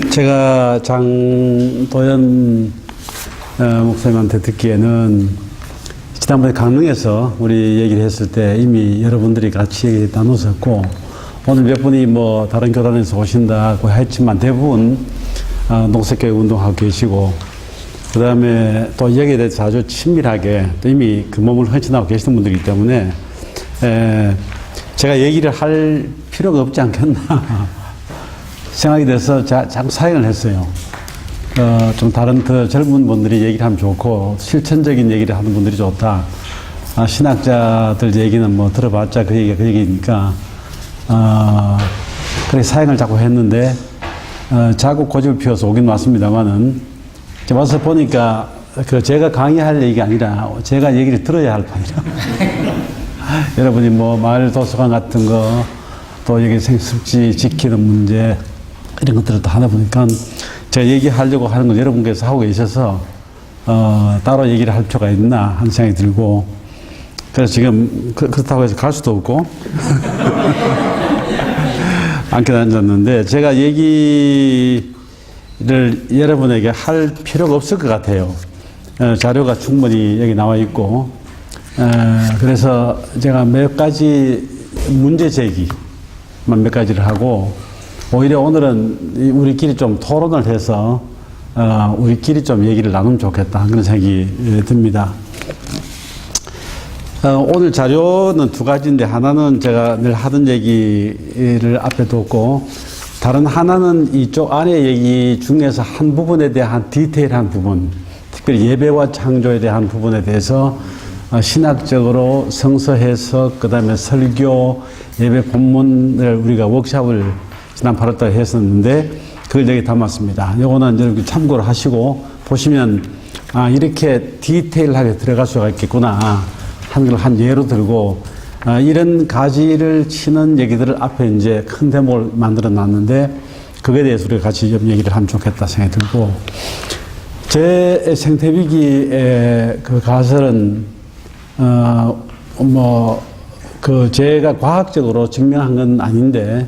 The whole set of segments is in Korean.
제가 장도연 목사님한테 듣기에는 지난번에 강릉에서 우리 얘기를 했을 때 이미 여러분들이 같이 얘기 나눴었고, 오늘 몇 분이 뭐 다른 교단에서 오신다고 했지만 대부분 농사교육 운동하고 계시고, 그 다음에 또 여기에 대해서 아주 친밀하게 또 이미 그 몸을 헌신하고 계시는 분들이기 때문에 제가 얘기를 할 필요가 없지 않겠나 생각이 돼서 자꾸 사행을 했어요. 좀 다른 더 젊은 분들이 얘기를 하면 좋고 실천적인 얘기를 하는 분들이 좋다. 신학자들 얘기는 뭐 들어봤자 그 얘기가 그 얘기니까 그렇게 사행을 자꾸 했는데 자꾸 고집을 피워서 오긴 왔습니다만은 와서 보니까 제가 강의할 얘기가 아니라 제가 얘기를 들어야 할 판이라. 여러분이 뭐 마을 도서관 같은 거 또 여기 생습지 지키는 문제 이런 것들을 또 하다 보니까 제가 얘기하려고 하는 건 여러분께서 하고 계셔서 따로 얘기를 할 필요가 있나 하는 생각이 들고, 그래서 지금 그렇다고 해서 갈 수도 없고 앉게 앉았는데, 제가 얘기를 여러분에게 할 필요가 없을 것 같아요. 자료가 충분히 여기 나와 있고, 그래서 제가 몇 가지 문제 제기만 몇 가지를 하고, 오히려 오늘은 우리끼리 좀 토론을 해서 우리끼리 좀 얘기를 나누면 좋겠다 그런 생각이 듭니다. 오늘 자료는 두 가지인데, 하나는 제가 늘 하던 얘기를 앞에 뒀고, 다른 하나는 이쪽 안에 얘기 중에서 한 부분에 대한 디테일한 부분, 특별히 예배와 창조에 대한 부분에 대해서 신학적으로 성서 해석, 그 다음에 설교, 예배 본문을 우리가 워크숍을 지난 8월달에 했었는데 그걸 여기 담았습니다. 요거는 여러분 참고를 하시고 보시면 이렇게 디테일하게 들어갈 수가 있겠구나 하는 걸 한 예로 들고, 이런 가지를 치는 얘기들을 앞에 이제 큰 대목을 만들어 놨는데 그거에 대해서 우리가 같이 좀 얘기를 하면 좋겠다 생각이 들고, 제 생태위기의 그 가설은 제가 과학적으로 증명한 건 아닌데,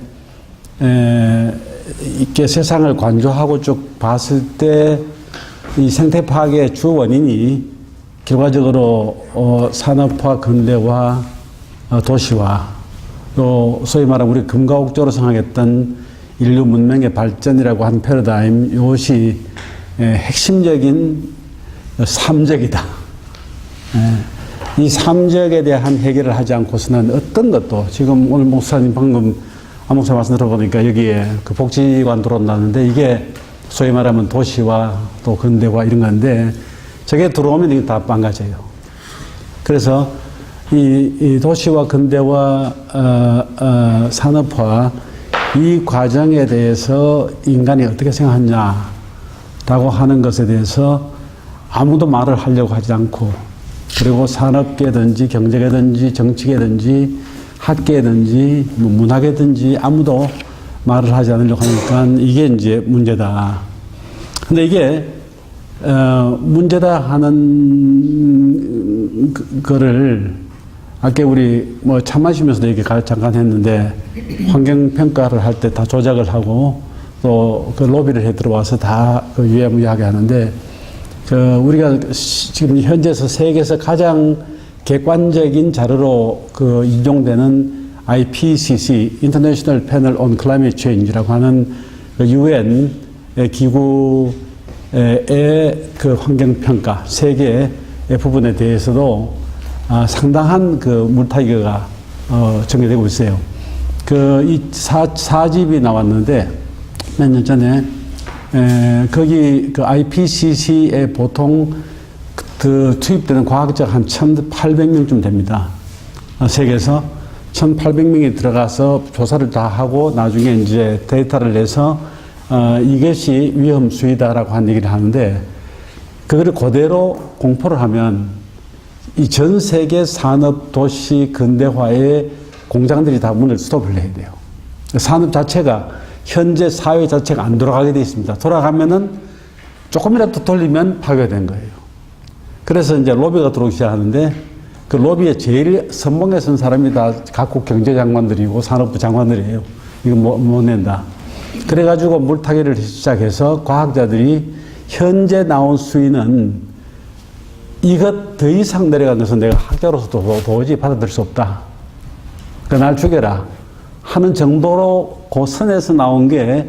이렇게 세상을 관조하고 쭉 봤을 때 이 생태 파괴의 주 원인이 결과적으로 산업화, 근대화, 도시화, 또 소위 말하면 우리 금가옥조로 생각했던 인류 문명의 발전이라고 한 패러다임, 이것이 핵심적인 삼적이다. 이 삼적에 대한 해결을 하지 않고서는 어떤 것도, 지금 오늘 목사님 방금 안 목사 말씀 들어보니까 여기에 그 복지관 들어온다는데, 이게 소위 말하면 도시화 또 근대화 이런 건데, 저게 들어오면 이게 다 망가져요. 그래서 이 도시화, 근대화, 산업화, 이 과정에 대해서 인간이 어떻게 생각하냐라고 하는 것에 대해서 아무도 말을 하려고 하지 않고, 그리고 산업계든지 경제계든지 정치계든지 학계든지 뭐 문학계든지 아무도 말을 하지 않으려고 하니까 이게 이제 문제다. 근데 이게 문제다 하는 거를 아까 우리 뭐 차 마시면서도 얘기 잠깐 했는데, 환경평가를 할 때 다 조작을 하고 또 그 로비를 해 들어와서 다 그 유야무야하게 하는데, 우리가 지금 현재에서 세계에서 가장 객관적인 자료로 그 인용되는 IPCC, International Panel on Climate Change라고 하는 그 UN 기구의 그 환경평가, 세계의 부분에 대해서도 상당한 그 물타기가 전개되고 있어요. 이 4집이 나왔는데, 몇 년 전에, 거기 그 IPCC에 보통 그 투입되는 과학자가 한 1,800명쯤 됩니다. 세계에서 1,800명이 들어가서 조사를 다 하고 나중에 이제 데이터를 내서 이것이 위험 수위다라고 한 얘기를 하는데, 그거를 그대로 공포를 하면 이 전 세계 산업, 도시, 근대화의 공장들이 다 문을 스톱을 해야 돼요. 산업 자체가, 현재 사회 자체가 안 돌아가게 되어 있습니다. 돌아가면은 조금이라도 돌리면 파괴된 거예요. 그래서 이제 로비가 들어오기 시작하는데, 그 로비에 제일 선봉에 선 사람이 다 각국 경제장관들이고 산업부 장관들이에요. 이거 못 낸다. 그래가지고 물타기를 시작해서 과학자들이 현재 나온 수위는 이것 더 이상 내려간 것은 내가 학자로서도 도저히 받아들일 수 없다. 날 죽여라 하는 정도로 그 선에서 나온 게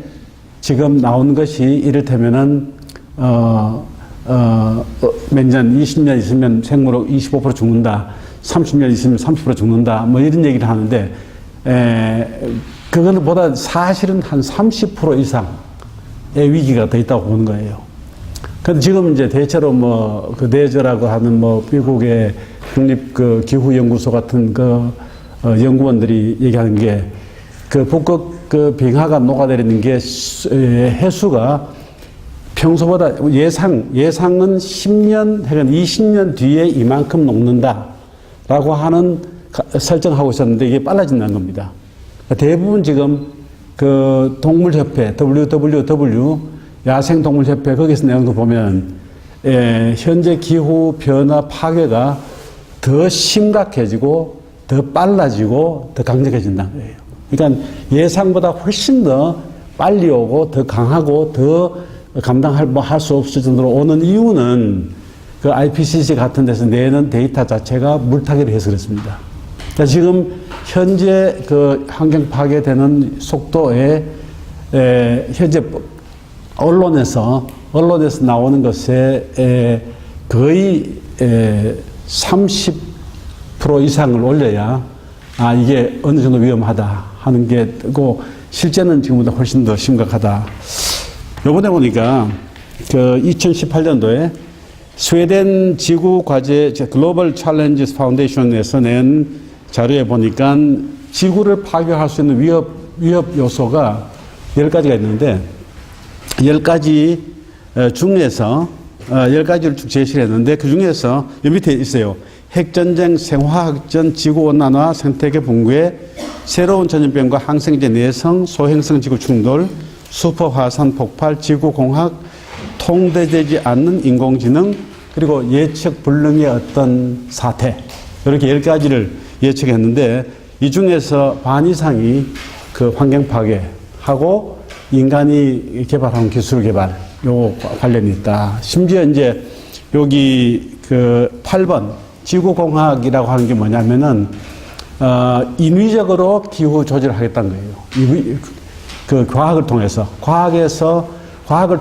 지금 나온 것이 이를테면은 몇 년, 20년 있으면 생물로 25% 죽는다. 30년 있으면 30% 죽는다. 뭐 이런 얘기를 하는데, 그거는 보다 사실은 한 30% 이상의 위기가 더 있다고 보는 거예요. 근데 지금 이제 대체로 뭐, 그 내저라고 하는 뭐, 미국의 국립 그 기후연구소 같은 그, 연구원들이 얘기하는 게, 그 북극 그 빙하가 녹아내리는 게 해수가 평소보다 예상은 10년 혹은 20년 뒤에 이만큼 녹는다라고 하는 설정하고 있었는데 이게 빨라진다는 겁니다. 대부분 지금 그 동물협회 WWW 야생동물협회 거기서 내용도 보면 현재 기후 변화 파괴가 더 심각해지고 더 빨라지고 더 강력해진다는 거예요. 그러니까 예상보다 훨씬 더 빨리 오고 더 강하고 더 할 수 없을 정도로 오는 이유는 그 IPCC 같은 데서 내는 데이터 자체가 물타기를 해서 그렇습니다. 그러니까 지금 현재 그 환경 파괴되는 속도에 현재 언론에서 나오는 것에 거의 30% 이상을 올려야 이게 어느 정도 위험하다 하는 게 고 실제는 지금보다 훨씬 더 심각하다. 요번에 보니까 그 2018년도에 스웨덴 지구 과제 글로벌 챌린지스 파운데이션에서 낸 자료에 보니까 지구를 파괴할 수 있는 위협 요소가 10가지가 있는데 10가지 중에서 10가지를 쭉 제시를 했는데 그 중에서 이 밑에 있어요. 핵전쟁, 생화학전, 지구온난화, 생태계 붕괴, 새로운 전염병과 항생제 내성, 소행성 지구 충돌, 슈퍼화산 폭발, 지구공학, 통제되지 않는 인공지능, 그리고 예측 불능의 어떤 사태. 이렇게 10가지를 예측했는데 이 중에서 반 이상이 그 환경 파괴하고 인간이 개발한 기술 개발, 요 관련이 있다. 심지어 이제 여기 그 8번 지구공학이라고 하는 게 뭐냐면은 인위적으로 기후 조절을 하겠다는 거예요. 그 과학을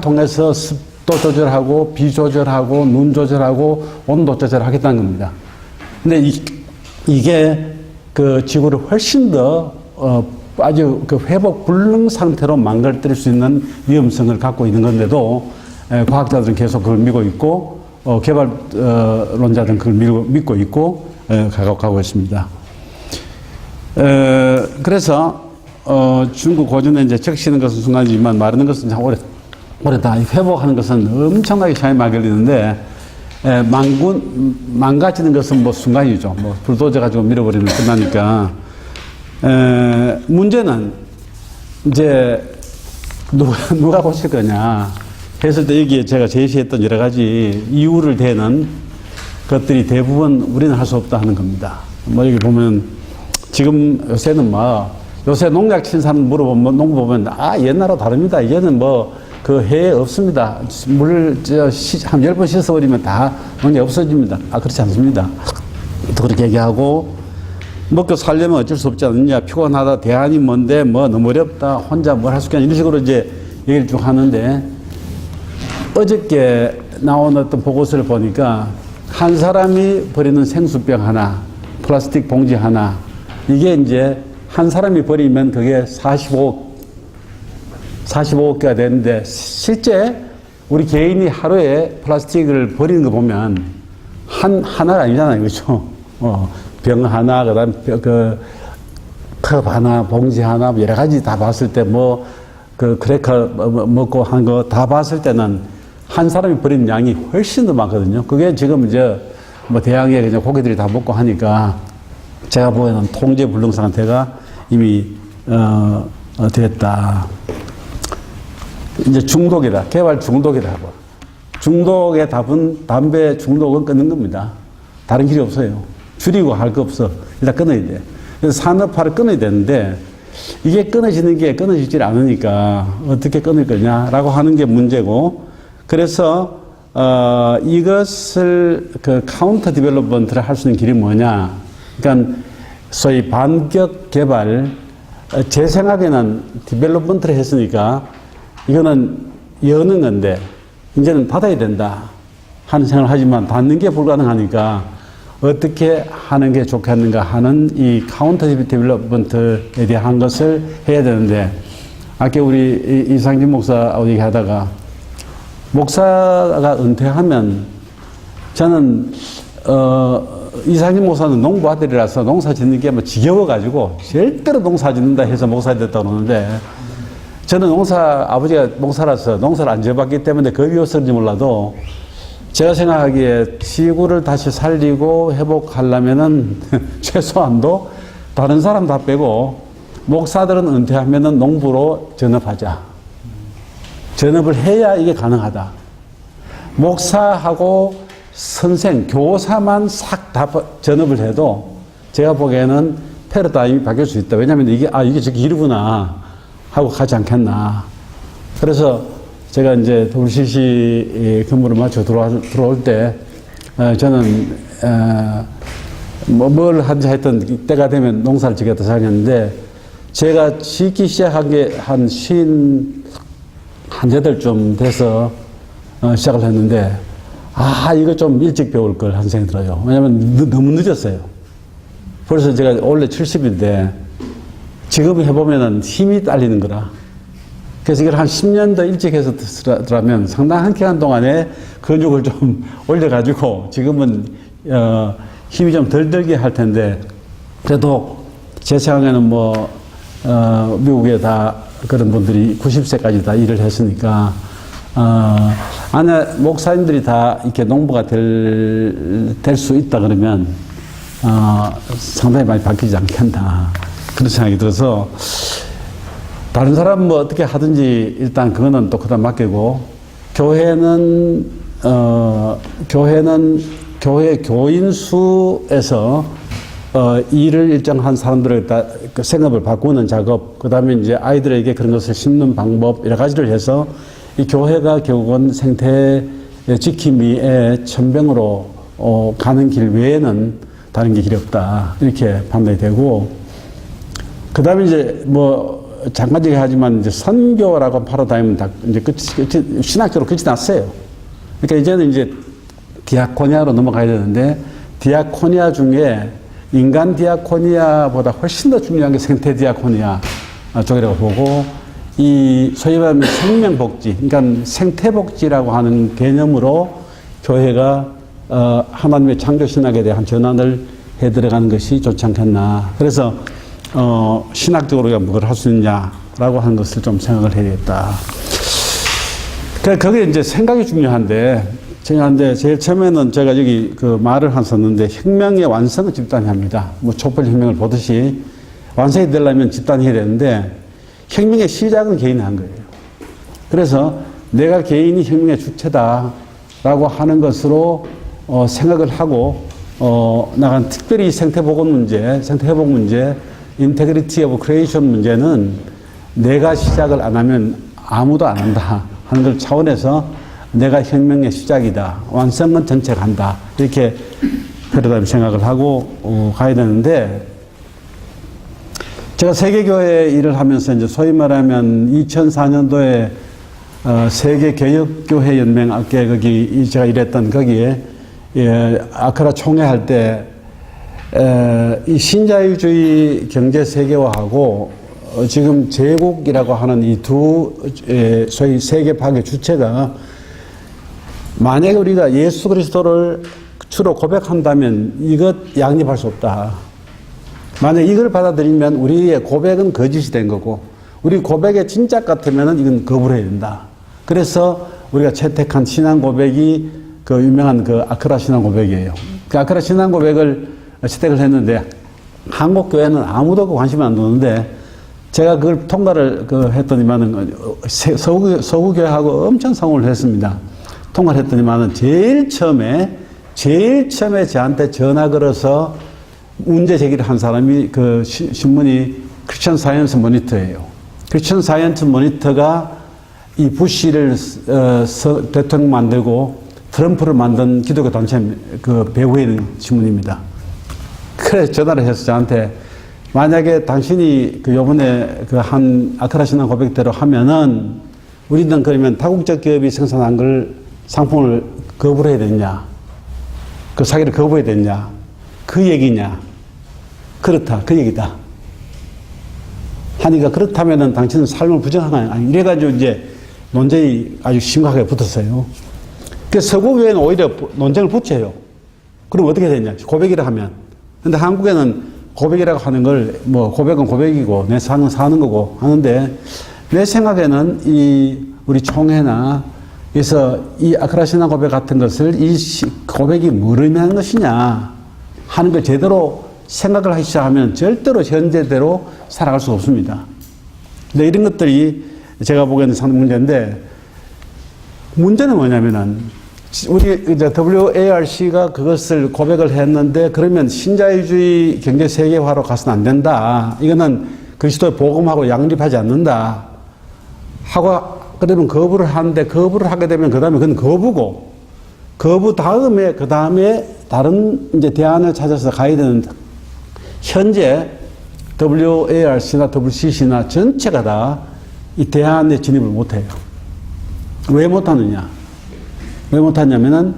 통해서 습도 조절하고 비 조절하고 눈 조절하고 온도 조절하겠다는 겁니다. 근데 이게 그 지구를 훨씬 더 아주 그 회복 불능 상태로 망가뜨릴 수 있는 위험성을 갖고 있는 건데도 과학자들은 계속 그걸 믿고 있고 개발론자들은 그걸 믿고 있고 가고 있습니다. 그래서 중국 고전에 이제 적시는 것은 순간이지만 마르는 것은 참 오래다. 회복하는 것은 엄청나게 시간이 많이 걸리는데 망가지는 것은 뭐 순간이죠. 뭐 불도저 가지고 밀어버리면 끝나니까. 문제는 이제 누가 고칠 거냐 했을 때 여기에 제가 제시했던 여러 가지 이유를 대는 것들이 대부분 우리는 할 수 없다 하는 겁니다. 뭐 여기 보면 지금 요새는 요새 농약 친 사람 물어보면 농부 보면 옛날하고 다릅니다. 이제는 그 해에 없습니다. 물 한 10번 씻어버리면 다 농약 없어집니다. 그렇지 않습니다. 또 그렇게 얘기하고 먹고 살려면 어쩔 수 없지 않느냐. 피곤하다. 대안이 뭔데 너무 어렵다. 혼자 뭘 할 수 없냐. 이런 식으로 이제 얘기를 쭉 하는데 어저께 나온 어떤 보고서를 보니까 한 사람이 버리는 생수병 하나, 플라스틱 봉지 하나, 이게 이제 한 사람이 버리면 그게 45억 개가 되는데 실제 우리 개인이 하루에 플라스틱을 버리는 거 보면 하나가 아니잖아요. 그렇죠? 병 하나, 그 다음 컵 하나, 봉지 하나, 여러 가지 다 봤을 때 크래커 먹고 한 거 다 봤을 때는 한 사람이 버리는 양이 훨씬 더 많거든요. 그게 지금 이제 대양에 그냥 고기들이 다 먹고 하니까 제가 보기에는 통제 불능 상태가 이미 됐다. 이제 중독이다. 개발 중독이라고. 중독의 답은 담배 중독은 끊는 겁니다. 다른 길이 없어요. 줄이고 할 거 없어. 일단 끊어야 돼. 그래서 산업화를 끊어야 되는데 이게 끊어지는 게 끊어지질 않으니까 어떻게 끊을 거냐라고 하는 게 문제고, 그래서 이것을 그 카운터 디벨롭먼트를 할 수 있는 길이 뭐냐. 그러니까 소위 반격 개발, 제 생각에는 디벨롭먼트를 했으니까 이거는 여는 건데 이제는 닫아야 된다 하는 생각을 하지만 닫는 게 불가능하니까 어떻게 하는 게 좋겠는가 하는 이 카운터 디벨롭먼트에 대한 것을 해야 되는데, 아까 우리 이상진 목사하고 얘기하다가 목사가 은퇴하면 저는 이상진 목사는 농부 아들이라서 농사 짓는 게 뭐 지겨워가지고 절대로 농사 짓는다 해서 목사 됐다고 그러는데, 저는 아버지가 목사라서 농사를 안 지어봤기 때문에 그 위험성인지 몰라도 제가 생각하기에 지구를 다시 살리고 회복하려면은 최소한도 다른 사람 다 빼고 목사들은 은퇴하면은 농부로 전업하자. 전업을 해야 이게 가능하다. 목사하고 선생, 교사만 싹 다 전업을 해도 제가 보기에는 패러다임이 바뀔 수 있다. 왜냐하면 이게 저 길이구나 하고 가지 않겠나. 그래서 제가 이제 WCC 근무를 마쳐 들어올 때, 저는, 뭘 하든지 하여튼 때가 되면 농사를 짓겠다 생각했는데, 제가 짓기 시작한 게 한 58쯤 돼서, 시작을 했는데, 이거 좀 일찍 배울 걸 한 생각이 들어요. 왜냐면 너무 늦었어요. 벌써 제가 원래 70인데, 지금 해보면은 힘이 딸리는 거라. 그래서 이걸 한 10년 더 일찍 해서 들어가면 상당한 기간 동안에 근육을 좀 올려가지고 지금은, 힘이 좀 덜 들게 할 텐데, 그래도 제 생각에는 미국에 다 그런 분들이 90세까지 다 일을 했으니까, 목사님들이 다 이렇게 농부가 될 수 있다 그러면, 상당히 많이 바뀌지 않겠나. 그런 생각이 들어서, 다른 사람 어떻게 하든지 일단 그거는 또 그다음 맡기고, 교회는 교회 교인 수에서 일을 일정한 사람들을 다 그 생업을 바꾸는 작업, 그 다음에 이제 아이들에게 그런 것을 심는 방법, 여러 가지를 해서 이 교회가 결국은 생태 지킴이의 천병으로 가는 길 외에는 다른 게 길이 없다. 이렇게 판단이 되고, 그 다음에 이제 잠깐 얘기하지만 이제 선교라고 파라다임은 다 이제 신학적으로 끝이 났어요. 그러니까 이제는 이제 디아코니아로 넘어가야 되는데, 디아코니아 중에 인간 디아코니아보다 훨씬 더 중요한 게 생태 디아코니아 쪽이라고 보고, 이 소위 말하면 생명복지, 그러니까 생태복지라고 하는 개념으로 교회가 하나님의 창조신학에 대한 전환을 해 들어가는 것이 좋지 않겠나. 그래서 신학적으로 우리가 뭘 할 수 있냐라고 하는 것을 좀 생각을 해야겠다. 그게 이제 생각이 중요한데, 제일 처음에는 제가 여기 그 말을 썼는데, 혁명의 완성은 집단이 합니다. 촛불 혁명을 보듯이 완성이 되려면 집단이 해야 되는데, 혁명의 시작은 개인이 한 거예요. 그래서 내가 개인이 혁명의 주체다라고 하는 것으로 생각을 하고 나간, 특별히 생태보건 문제, 생태회복 문제, 인테그리티 오브 크리에이션 문제는 내가 시작을 안 하면 아무도 안 한다 하는 걸 차원에서 내가 혁명의 시작이다, 완성은 전체가 한다, 이렇게 패러다임 생각을 하고 가야 되는데, 제가 세계교회 일을 하면서 이제 소위 말하면 2004년도에 세계교역교회 연맹, 아까 거기 제가 일했던 거기에 아크라 총회할 때 이 신자유주의 경제 세계화하고 지금 제국이라고 하는 이 두 소위 세계 파괴 주체가, 만약에 우리가 예수 그리스도를 주로 고백한다면 이것 양립할 수 없다. 만약 이걸 받아들이면 우리의 고백은 거짓이 된 거고, 우리 고백의 진짜 같으면 이건 거부를 해야 된다. 그래서 우리가 채택한 신앙 고백이 그 유명한 그 아크라 신앙 고백이에요. 그 아크라 신앙 고백을 채택을 했는데, 한국 교회는 아무도 관심이 안 두는데, 제가 그걸 통과를 했더니만은 서구 교회하고 엄청 상호를 했습니다. 통과를 했더니만은 제일 처음에 저한테 전화 걸어서 문제 제기를 한 사람이 그 신문이 크리스천 사이언스 모니터예요. 크리스천 사이언스 모니터가 이 부시를 대통령 만들고 트럼프를 만든 기독교 단체 그 배후에 있는 신문입니다. 그래서 전화를 해서 저한테 만약에 당신이 그 요번에 그 한 아크라 신앙 고백대로 하면은 우리는 그러면 다국적 기업이 생산한 걸 상품을 거부를 해야 되냐? 그 사기를 거부해야 되냐? 그 얘기냐? 그렇다. 그 얘기다. 하니까 그렇다면은 당신은 삶을 부정하는 아니 이래가지고 이제 논쟁이 아주 심각하게 붙었어요. 그 서구교회는 오히려 논쟁을 붙여요. 그럼 어떻게 되냐? 고백이라 하면. 근데 한국에는 고백이라고 하는 걸 뭐 고백은 고백이고 내 사는 사는 거고 하는데 내 생각에는 이 우리 총회나 그래서 이 아크라 신앙 고백 같은 것을 이 고백이 뭘 의미하는 것이냐 하는 걸 제대로 생각을 하기 시작하면 절대로 현재대로 살아갈 수 없습니다. 근데 이런 것들이 제가 보기에는 상당 문제인데 문제는 뭐냐면은 우리 이제 WARC가 그것을 고백을 했는데 그러면 신자유주의 경제 세계화로 가서는 안 된다. 이거는 그리스도의 복음하고 양립하지 않는다. 하고 그러면 거부를 하는데 거부를 하게 되면 그 다음에 그건 거부고 거부 다음에 그 다음에 다른 이제 대안을 찾아서 가야 되는 현재 WARC나 WCC나 전체가 다 이 대안에 진입을 못해요. 왜 못하느냐? 왜 못하냐면은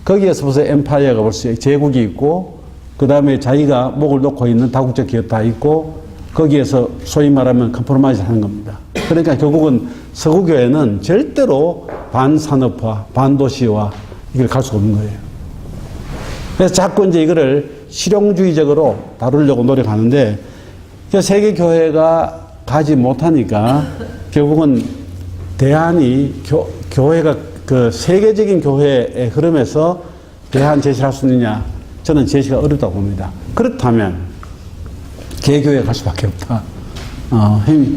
거기에서 벌써 엠파이어가 벌써 제국이 있고 그 다음에 자기가 목을 놓고 있는 다국적 기업 다 있고 거기에서 소위 말하면 컴프로마이즈 하는 겁니다. 그러니까 결국은 서구교회는 절대로 반산업화, 반도시화 이걸 갈 수가 없는 거예요. 그래서 자꾸 이제 이거를 실용주의적으로 다루려고 노력하는데 세계교회가 가지 못하니까 결국은 대안이 교회가 그 세계적인 교회의 흐름에서 대안 제시를 할 수 있느냐 저는 제시가 어렵다고 봅니다. 그렇다면 개교회에 갈 수밖에 없다.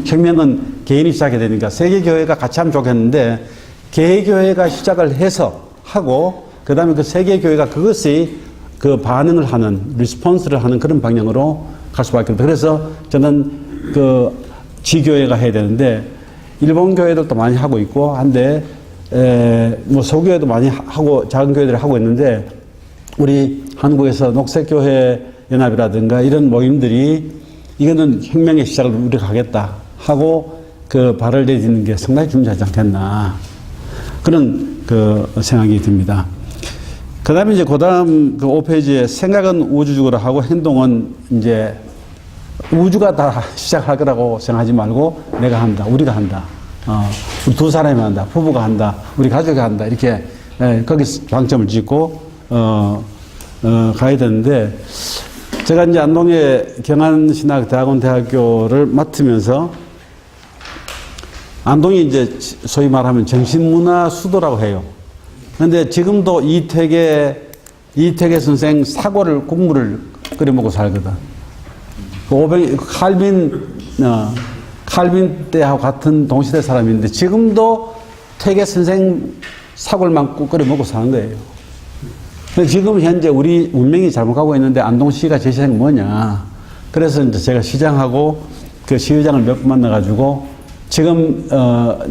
혁명은 개인이 시작해야 되니까 세계교회가 같이 하면 좋겠는데 개교회가 시작을 해서 하고 그 다음에 그 세계교회가 그것이 그 반응을 하는 리스폰스를 하는 그런 방향으로 갈 수밖에 없다. 그래서 저는 그 지교회가 해야 되는데 일본 교회들도 많이 하고 있고 한데 뭐 소교회도 많이 하고 작은 교회들이 하고 있는데 우리 한국에서 녹색교회 연합이라든가 이런 모임들이 이거는 혁명의 시작을 우리가 하겠다 하고 그 발을 내딛는 게 상당히 중요하지 않겠나 그런 그 생각이 듭니다. 그 다음에 이제 그 다음 그 5페이지에 생각은 우주적으로 하고 행동은 이제 우주가 다 시작할 거라고 생각하지 말고 내가 한다, 우리가 한다. 우리 두 사람이 한다, 부부가 한다, 우리 가족이 한다. 이렇게 거기서 방점을 짓고 가야 되는데 제가 이제 안동의 경안신학대학원 대학교를 맡으면서 안동이 이제 소위 말하면 정신문화 수도라고 해요. 그런데 지금도 이태계 선생 사골을 국물을 끓여 먹고 살거든. 칼빈 때하고 같은 동시대 사람인데 지금도 태계 선생 사골만 끓여 먹고 사는 거예요. 지금 현재 우리 운명이 잘못 가고 있는데 안동시가 제시한 게 뭐냐. 그래서 이제 제가 시장하고 그 시의장을 몇 번 만나가지고 지금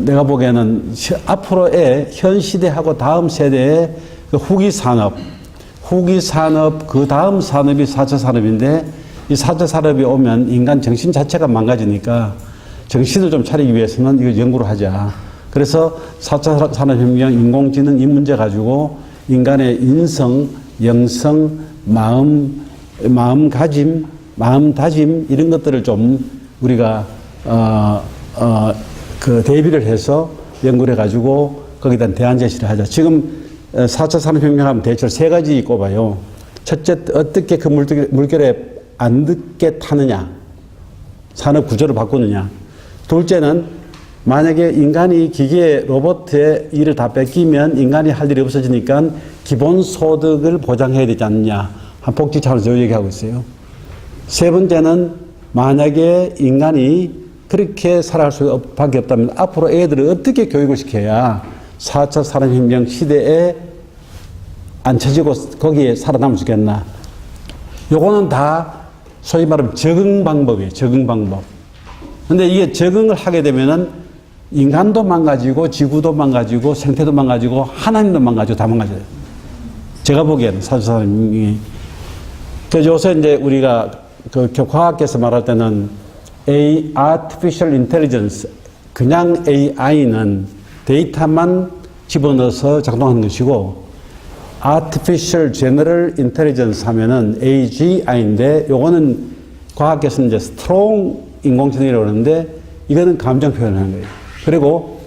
내가 보기에는 앞으로의 현 시대하고 다음 세대의 그 후기 산업 그 다음 산업이 4차 산업인데 이 4차 산업이 오면 인간 정신 자체가 망가지니까 정신을 좀 차리기 위해서는 이거 연구를 하자. 그래서 4차 산업혁명, 인공지능 이 문제 가지고 인간의 인성, 영성, 마음가짐, 마음다짐 이런 것들을 좀 우리가 그 대비를 해서 연구를 해가지고 거기에 대한 대안 제시를 하자. 지금 4차 산업혁명하면 대체로 세 가지 꼽아요. 첫째, 어떻게 그 물결에 안 듣게 타느냐. 산업 구조를 바꾸느냐. 둘째는 만약에 인간이 기계 로봇의 일을 다 뺏기면 인간이 할 일이 없어지니까 기본소득을 보장해야 되지 않느냐. 한 복지 차원에서 얘기하고 있어요. 세 번째는 만약에 인간이 그렇게 살아갈 수밖에 없다면 앞으로 애들을 어떻게 교육을 시켜야 4차 산업혁명 시대에 안 처지고 거기에 살아남을 수 있겠나. 요거는 다 소위 말하면 적응 방법이에요. 적응 방법. 근데 이게 적응을 하게 되면은 인간도 망가지고 지구도 망가지고 생태도 망가지고 하나님도 망가지고 다 망가져요. 제가 보기에는 사주사님이. 그래서 요새 이제 우리가 그 과학계에서 말할 때는 Artificial Intelligence, 그냥 AI는 데이터만 집어넣어서 작동하는 것이고, Artificial General Intelligence 하면은 AGI인데, 요거는 과학계에서는 이제 Strong 인공지능이라고 그러는데, 이거는 감정 표현을 하는 거예요. 그리고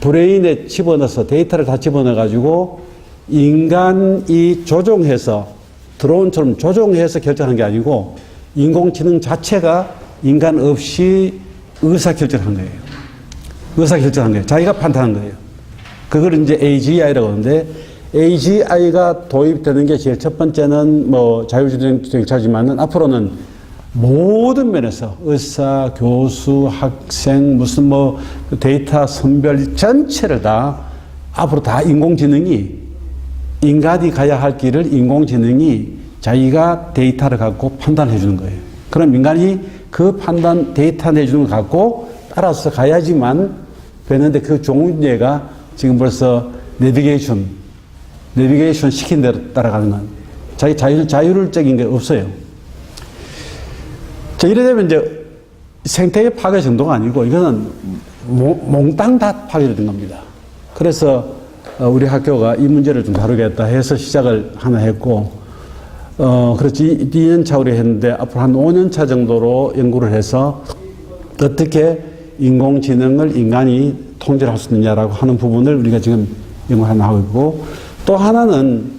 브레인에 집어넣어서 데이터를 다 집어넣어가지고 인간이 조종해서 드론처럼 조종해서 결정하는 게 아니고 인공지능 자체가 인간 없이 의사결정을 한 거예요. 의사결정한 거예요. 자기가 판단한 거예요. 그걸 이제 AGI라고 하는데, AGI가 도입되는 게 제일 첫 번째는 뭐 자율주행차지만은 앞으로는 모든 면에서 의사, 교수, 학생, 무슨 뭐 데이터 선별 전체를 다 앞으로 다 인공지능이, 인간이 가야 할 길을 인공지능이 자기가 데이터를 갖고 판단해 주는 거예요. 그럼 인간이 그 판단 데이터 내주는 걸 갖고 따라서 가야지만 되는데, 그 종류가 지금 벌써 내비게이션 시킨 대로 따라가는 건 자기 자율적인 게 없어요. 자, 이래 되면 이제 생태계 파괴 정도가 아니고 이거는 몽땅 다 파괴된 겁니다. 그래서 우리 학교가 이 문제를 좀 다루겠다 해서 시작을 하나 했고, 그렇지 2년차 우리 했는데 앞으로 한 5년차 정도로 연구를 해서 어떻게 인공지능을 인간이 통제를 할 수 있느냐라고 하는 부분을 우리가 지금 연구를 하나 하고 있고, 또 하나는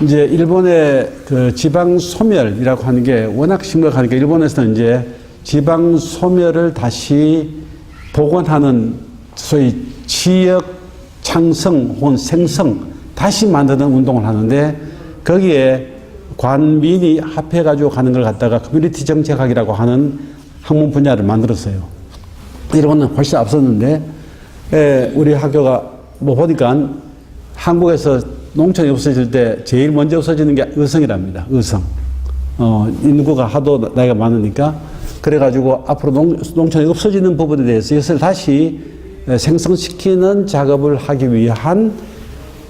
이제 일본의 그 지방 소멸이라고 하는 게 워낙 심각하니까 일본에서는 이제 지방 소멸을 다시 복원하는 소위 지역 창성 혹은 생성 다시 만드는 운동을 하는데, 거기에 관민이 합해가지고 가는 걸 갖다가 커뮤니티 정책학이라고 하는 학문 분야를 만들었어요. 일본은 훨씬 앞섰는데, 우리 학교가 뭐 보니까 한국에서 농촌이 없어질 때 제일 먼저 없어지는 게 의성이랍니다. 의성. 인구가 하도 나이가 많으니까. 그래가지고 앞으로 농촌이 없어지는 부분에 대해서 이것을 다시 생성시키는 작업을 하기 위한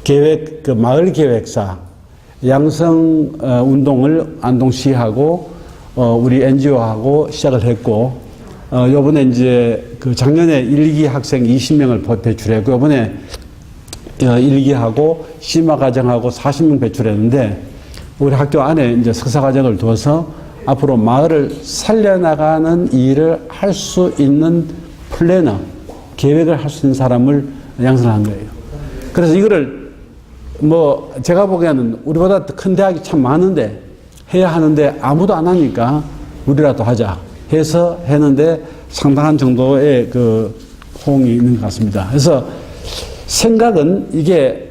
계획, 그 마을 계획사, 양성 운동을 안동시하고 우리 NGO하고 시작을 했고, 요번에 이제 그 작년에 1, 2기 학생 20명을 배출했고, 요번에 1기하고 심화과정하고 40명 배출했는데, 우리 학교 안에 이제 석사과정을 두어서 앞으로 마을을 살려나가는 일을 할 수 있는 플래너, 계획을 할 수 있는 사람을 양성한 거예요. 그래서 이거를 뭐 제가 보기에는 우리보다 큰 대학이 참 많은데 해야 하는데 아무도 안 하니까 우리라도 하자 해서 했는데 상당한 정도의 그 호응이 있는 것 같습니다. 그래서 생각은 이게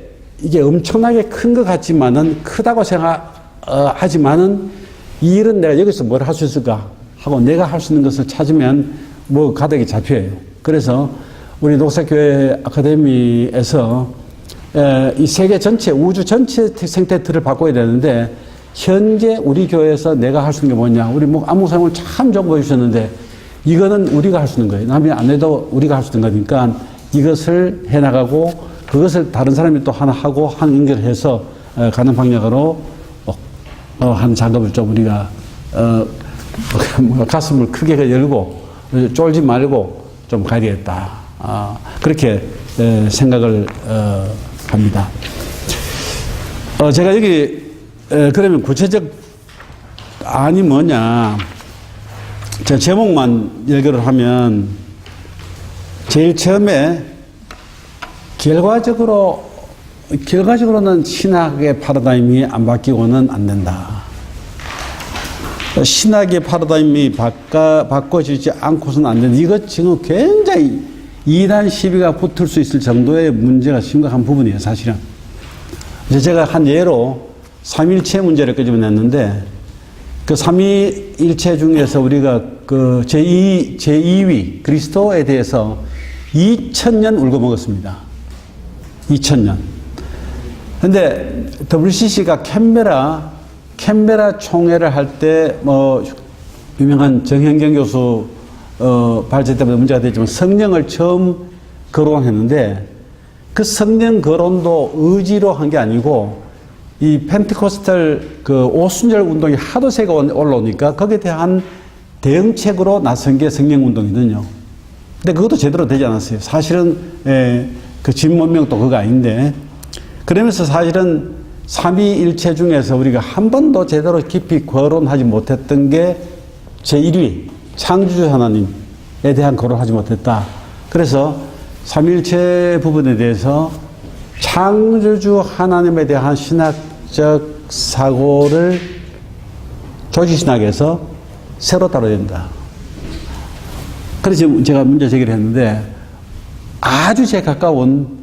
엄청나게 큰 것 같지만은, 크다고 생각하지만은 이 일은 내가 여기서 뭘 할 수 있을까 하고 내가 할 수 있는 것을 찾으면 뭐 가닥이 잡혀요. 그래서 우리 녹색교회 아카데미에서 이 세계 전체, 우주 전체 생태 틀을 바꿔야 되는데, 현재 우리 교회에서 내가 할 수 있는 게 뭐냐. 우리 뭐 안목사님을 참 좋은 거 보여주셨는데, 이거는 우리가 할 수 있는 거예요. 남이 안 해도 우리가 할 수 있는 거니까 이것을 해나가고, 그것을 다른 사람이 또 하나 하고 한 연결해서 가는 방향으로 한 작업을 좀 우리가 가슴을 크게 열고 쫄지 말고 좀 가야 되겠다. 그렇게 생각을 합니다. 제가 여기 그러면 구체적 안이 뭐냐. 제가 제목만 연결을 하면, 제일 처음에 결과적으로는 신학의 파라다임이 안 바뀌고는 안 된다. 신학의 파라다임이 바꿔지지 않고서는 안 된다. 이것 지금 굉장히 이단 시비가 붙을 수 있을 정도의 문제가 심각한 부분이에요, 사실은. 제가 한 예로 삼위일체 문제를 끄집어냈는데, 그 삼위일체 중에서 우리가 그 제2위 그리스도에 대해서 2000년 울고 먹었습니다. 2000년. 근데 WCC가 캔베라 총회를 할 때 뭐 유명한 정현경 교수 발제 때문에 문제가 됐지만 성령을 처음 거론했는데 그 성령 거론도 의지로 한 게 아니고 이 펜테코스탈 그 오순절 운동이 하도 세가 올라오니까 거기에 대한 대응책으로 나선 게 성령 운동이거든요. 근데 그것도 제대로 되지 않았어요. 사실은 그 진문명도 그거 아닌데 그러면서 사실은 삼위일체 중에서 우리가 한 번도 제대로 깊이 거론하지 못했던 게 제1위 창조주 하나님에 대한 거론하지 못했다. 그래서 삼위일체 부분에 대해서 창조주 하나님에 대한 신학적 사고를 조지신학에서 새로 다뤄야 된다. 그래서 제가 문제 제기를 했는데 아주 제 가까운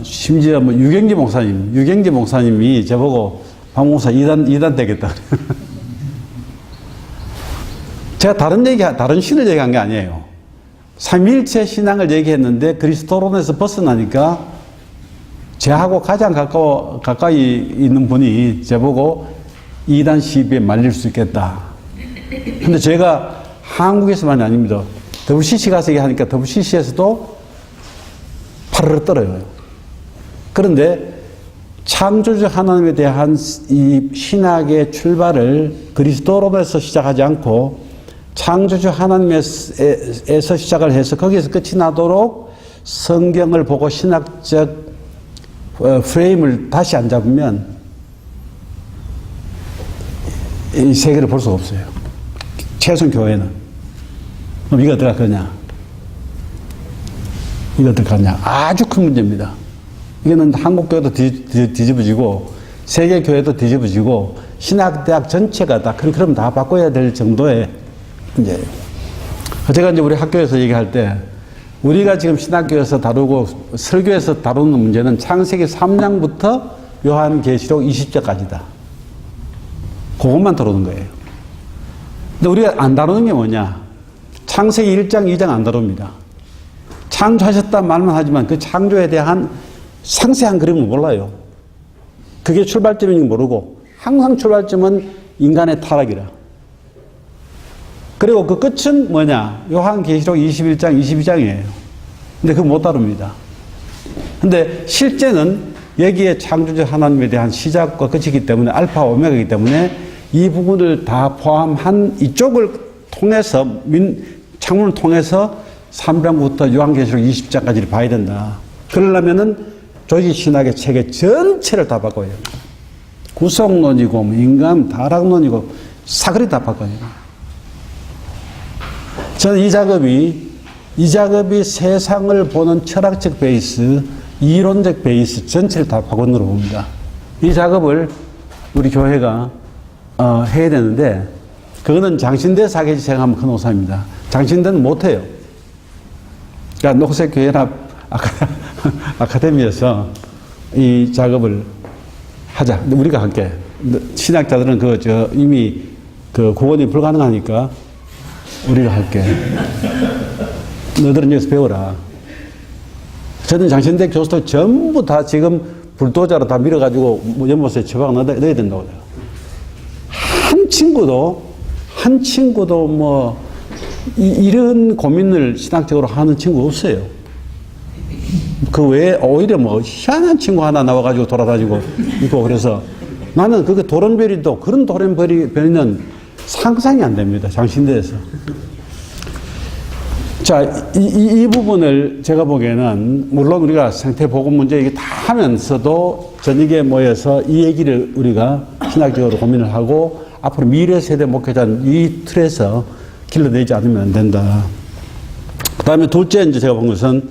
심지어 뭐 유경재 목사님이 저보고 박 목사 이단 되겠다. 제가 다른 신을 얘기한 게 아니에요. 삼위일체 신앙을 얘기했는데 그리스도론에서 벗어나니까 저하고 가장 가까이 있는 분이 저보고 이단 시비에 말릴 수 있겠다. 근데 제가 한국에서만이 아닙니다. WCC 가서 얘기하니까 WCC에서도 파르르 떨어요. 그런데 창조주 하나님에 대한 이 신학의 출발을 그리스도로에서 시작하지 않고 창조주 하나님에서 시작을 해서 거기에서 끝이 나도록 성경을 보고 신학적 프레임을 다시 안 잡으면 이 세계를 볼 수가 없어요. 최소한 교회는. 그럼 이거 어떡하냐? 이거 어떡하냐? 아주 큰 문제입니다. 이거는 한국 교회도 뒤집어지고 세계 교회도 뒤집어지고 신학대학 전체가 다 그럼 다 바꿔야 될 정도의 문제예요. 제가 이제 우리 학교에서 얘기할 때 우리가 지금 신학교에서 다루고 설교에서 다루는 문제는 창세기 3장부터 요한계시록 20장까지다. 그것만 다루는 거예요. 근데 우리가 안 다루는 게 뭐냐? 창세기 1장, 2장 안 다룹니다. 창조하셨단 말만 하지만 그 창조에 대한 상세한 그림은 몰라요. 그게 출발점인지 모르고 항상 출발점은 인간의 타락이라. 그리고 그 끝은 뭐냐? 요한계시록 21장, 22장이에요. 근데 그거 못 다룹니다. 근데 실제는 여기에 창조주 하나님에 대한 시작과 끝이기 때문에 알파 오메가이기 때문에 이 부분을 다 포함한 이쪽을 통해서 창문을 통해서 3장부터 요한계시록 20장까지를 봐야 된다. 그러려면은 조지신학의 체계 전체를 다 바꿔야 됩니다. 구속론이고 인간 타락론이고 사거리 다 바꿔야 됩니다. 저는 이 작업이 세상을 보는 철학적 베이스, 이론적 베이스 전체를 다 바꾼다고 봅니다. 이 작업을 우리 교회가 해야 되는데 그거는 장신대 사계지 생각하면 큰 오산입니다. 장신대는 못해요. 그러니까 녹색교회나 아카데미에서 이 작업을 하자. 우리가 할게. 신학자들은 이미 구원이 불가능하니까 우리가 할게. 너희들은 여기서 배워라. 저는 장신대 교수들 전부 다 지금 불도저로 다 밀어가지고 연못에 처박 넣어야 된다고 해요. 한 친구도 뭐 이런 고민을 신학적으로 하는 친구 없어요. 그 외에 오히려 뭐 희한한 친구 하나 나와가지고 돌아다니고 있고 그래서 나는 그게 도련별이도 그런 도련별이는 상상이 안 됩니다. 장신대에서. 자, 이 부분을 제가 보기에는 물론 우리가 생태보건 문제 얘기 다 하면서도 저녁에 모여서 이 얘기를 우리가 신학적으로 고민을 하고 앞으로 미래 세대 목회자는 이 틀에서 길러내지 않으면 안 된다. 그 다음에 둘째 이제 제가 본 것은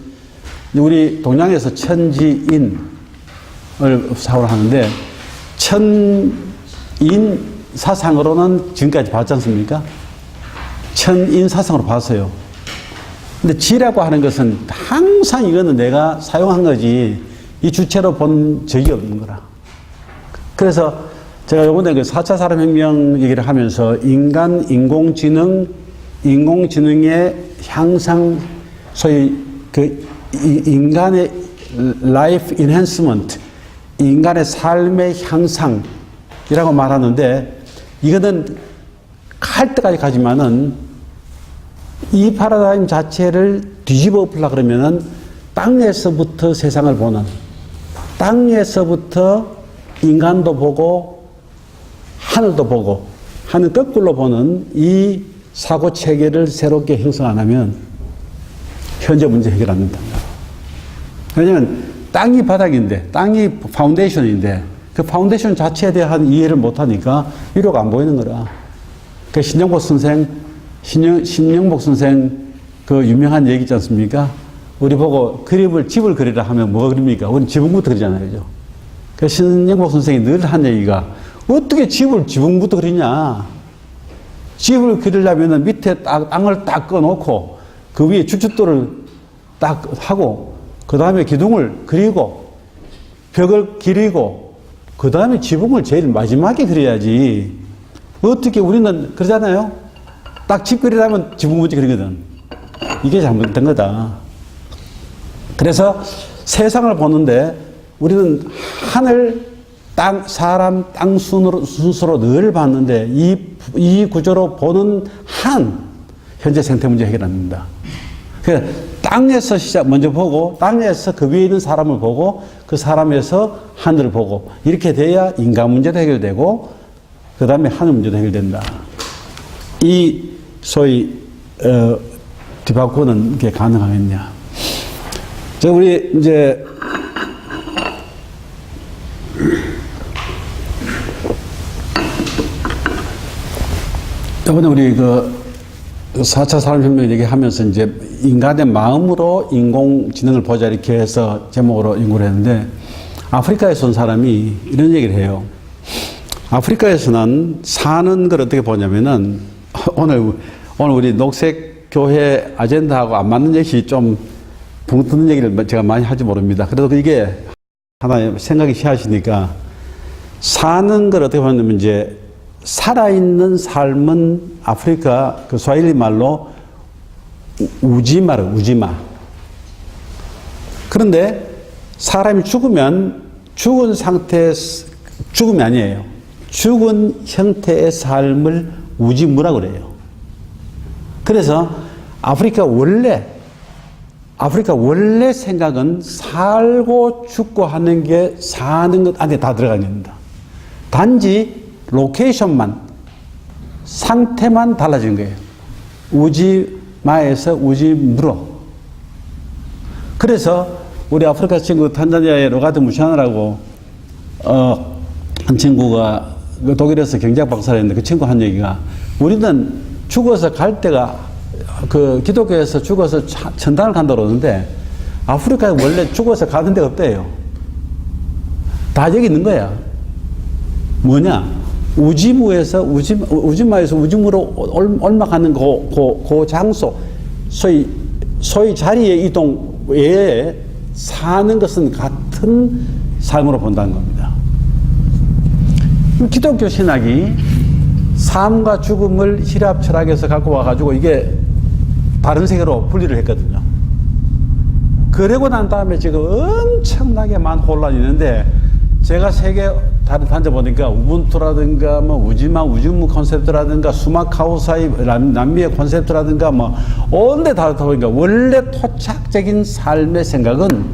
우리 동양에서 천지인을 사고를 하는데 천인 사상으로는 지금까지 봤지 않습니까? 천인 사상으로 봤어요. 근데 지라고 하는 것은 항상 이거는 내가 사용한 거지 이 주체로 본 적이 없는 거라. 그래서 제가 요번에 그 4차 산업혁명 얘기를 하면서 인공지능의 향상, 소위 인간의 라이프 인핸스먼트, 인간의 삶의 향상이라고 말하는데 이거는 할 때까지 가지만은 이 패러다임 자체를 뒤집어 엎으려 그러면은 땅에서부터 세상을 보는, 땅에서부터 인간도 보고 하늘도 보고 하는 거꾸로 보는 이 사고 체계를 새롭게 형성 안 하면 현재 문제 해결 안 된다. 왜냐면 땅이 바닥인데, 땅이 파운데이션인데 그 파운데이션 자체에 대한 이해를 못 하니까 위로가 안 보이는 거라. 그 신영복 선생 그 유명한 얘기 있지 않습니까? 우리 보고 집을 그리라 하면 뭐가 그립니까? 우리는 지붕부터 그리잖아요. 그죠? 그 신영복 선생이 늘 한 얘기가 어떻게 지붕부터 그리냐? 집을 그리려면 밑에 땅을 딱 꺼놓고 그 위에 주춧돌을 딱 하고 그 다음에 기둥을 그리고 벽을 기리고 그 다음에 지붕을 제일 마지막에 그려야지. 어떻게 우리는 그러잖아요. 딱 집 그리려면 지붕 먼저 그리거든. 이게 잘못된 거다. 그래서 세상을 보는데 우리는 하늘, 땅, 사람, 땅 순서로 늘 봤는데 이 구조로 보는 현재 생태 문제 해결 안 된다. 그러니까 땅에서 먼저 보고 땅에서 그 위에 있는 사람을 보고 그 사람에서 하늘을 보고 이렇게 돼야 인간 문제도 해결되고 그 다음에 하늘 문제도 해결된다. 이 소위 뒤바꾸는 게 가능하겠냐. 우리 이제 이번에 우리 4차 산업혁명 얘기하면서 이제 인간의 마음으로 인공지능을 보자 이렇게 해서 제목으로 연구를 했는데 아프리카에서 온 사람이 이런 얘기를 해요. 아프리카에서는 사는 걸 어떻게 보냐면은 오늘 우리 녹색교회 아젠다하고 안 맞는 얘기 좀 붕 뜨는 얘기를 제가 많이 할지 모릅니다. 그래도 이게 하나의 생각이 희하시니까 사는 걸 어떻게 보냐면 이제 살아있는 삶은 아프리카 그 스와힐리 말로 우지마. 그런데 사람이 죽으면 죽은 죽음이 아니에요. 죽은 형태의 삶을 우지무라 그래요. 그래서 아프리카 원래 생각은 살고 죽고 하는 게 사는 것 안에 다 들어가 있습니다. 단지 로케이션만, 상태만 달라진 거예요. 우지마에서 우지무로. 그래서 우리 아프리카 친구 탄자니아의 로가드 무샤나라고 한 친구가 독일에서 경제학 박사를 했는데 그 친구 한 얘기가 우리는 죽어서 갈 때가 기독교에서 죽어서 천당을 간다고 그러는데 아프리카에 원래 죽어서 가는 데가 없대요. 다 여기 있는 거야. 뭐냐? 우지마에서 우지무로 얼마 가는 그 장소, 소위 자리의 이동 외에 사는 것은 같은 삶으로 본다는 겁니다. 기독교 신학이 삶과 죽음을 희랍 철학에서 갖고 와가지고 이게 다른 세계로 분리를 했거든요. 그러고 난 다음에 지금 엄청나게 많은 혼란이 있는데 제가 세계 다른 다녀보니까 우분투라든가 우지무 콘셉트라든가 수마카우사이 남미의 콘셉트라든가 온데 다 보니까 원래 토착적인 삶의 생각은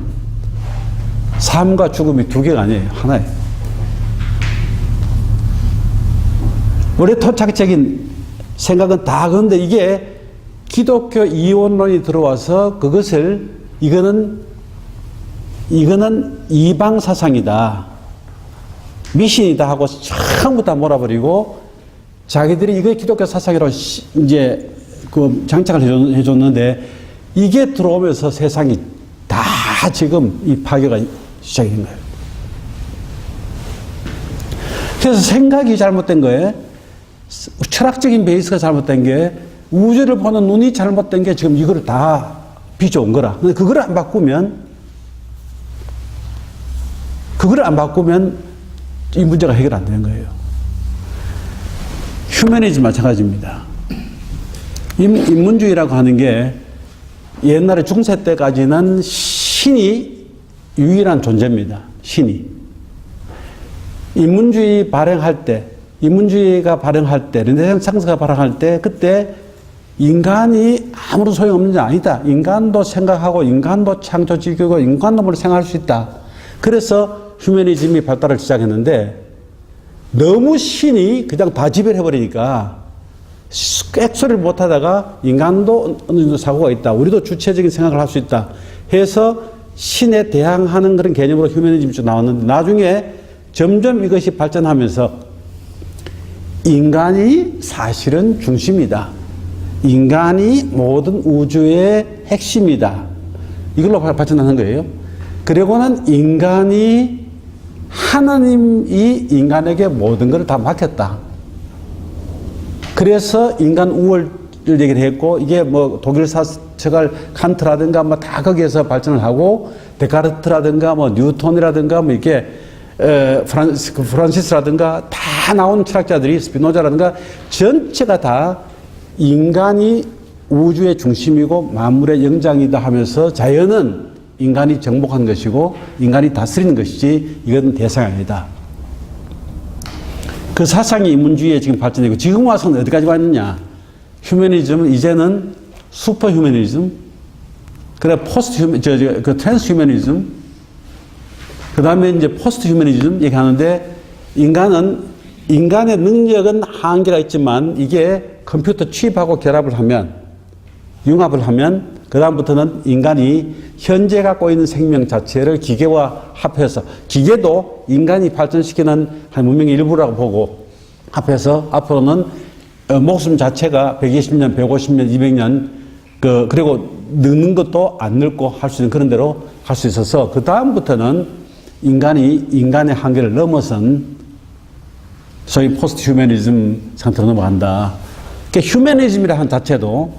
삶과 죽음이 두 개가 아니에요. 하나예요. 원래 토착적인 생각은 다 그런데 이게 기독교 이원론이 들어와서 그것을 이거는 이방 사상이다. 미신이다 하고 처음부터 다 몰아버리고 자기들이 이게 기독교 사상이라고 이제 장착을 해줬는데 이게 들어오면서 세상이 다 지금 이 파괴가 시작이 된 거예요. 그래서 생각이 잘못된 거예요. 철학적인 베이스가 잘못된 게 우주를 보는 눈이 잘못된 게 지금 이거를 다 빚어온 거라. 근데 그걸 안 바꾸면 이 문제가 해결 안 되는 거예요. 휴머니즘 마찬가지입니다. 인문주의라고 하는 게 옛날에 중세 때까지는 신이 유일한 존재입니다. 신이. 인문주의가 발행할 때, 르네상스가 발행할 때, 그때 인간이 아무런 소용없는 게 아니다. 인간도 생각하고 인간도 창조적이고 인간도 뭘 생각할 수 있다. 그래서 휴머니즘이 발달을 시작했는데 너무 신이 그냥 다 지배해버리니까 꽥소리를 못하다가 인간도 어느 정도 사고가 있다. 우리도 주체적인 생각을 할 수 있다. 해서 신에 대항하는 그런 개념으로 휴머니즘이 좀 나왔는데 나중에 점점 이것이 발전하면서 인간이 사실은 중심이다. 인간이 모든 우주의 핵심이다. 이걸로 발전하는 거예요. 그리고는 인간이 하나님이 인간에게 모든 걸 다 맡겼다. 그래서 인간 우월을 얘기를 했고 이게 뭐 독일 사학자 칸트라든가 뭐 다 거기에서 발전을 하고 데카르트라든가 뭐 뉴턴이라든가 뭐 이게 프란시스라든가 다 나온 철학자들이 스피노자라든가 전체가 다 인간이 우주의 중심이고 만물의 영장이다 하면서 자연은 인간이 정복한 것이고 인간이 다스리는 것이지 이건 대상이 아니다. 그 사상이 인문주의에 지금 발전되고 지금 와서는 어디까지 왔느냐. 휴머니즘은 이제는 슈퍼 휴머니즘, 그래 포스트 휴머니즘, 그 트랜스 휴머니즘, 그 다음에 이제 포스트 휴머니즘 얘기하는데 인간은 인간의 능력은 한계가 있지만 이게 컴퓨터 칩하고 결합을 하면 융합을 하면 그 다음부터는 인간이 현재 갖고 있는 생명 자체를 기계와 합해서 기계도 인간이 발전시키는 한 문명의 일부라고 보고 합해서 앞으로는 목숨 자체가 120년, 150년, 200년 그리고 늙는 것도 안 늙고 할 수 있는 그런 대로 할 수 있어서 그 다음부터는 인간이 인간의 한계를 넘어선 소위 포스트 휴머니즘 상태로 넘어간다. 그러니까 휴머니즘이라는 자체도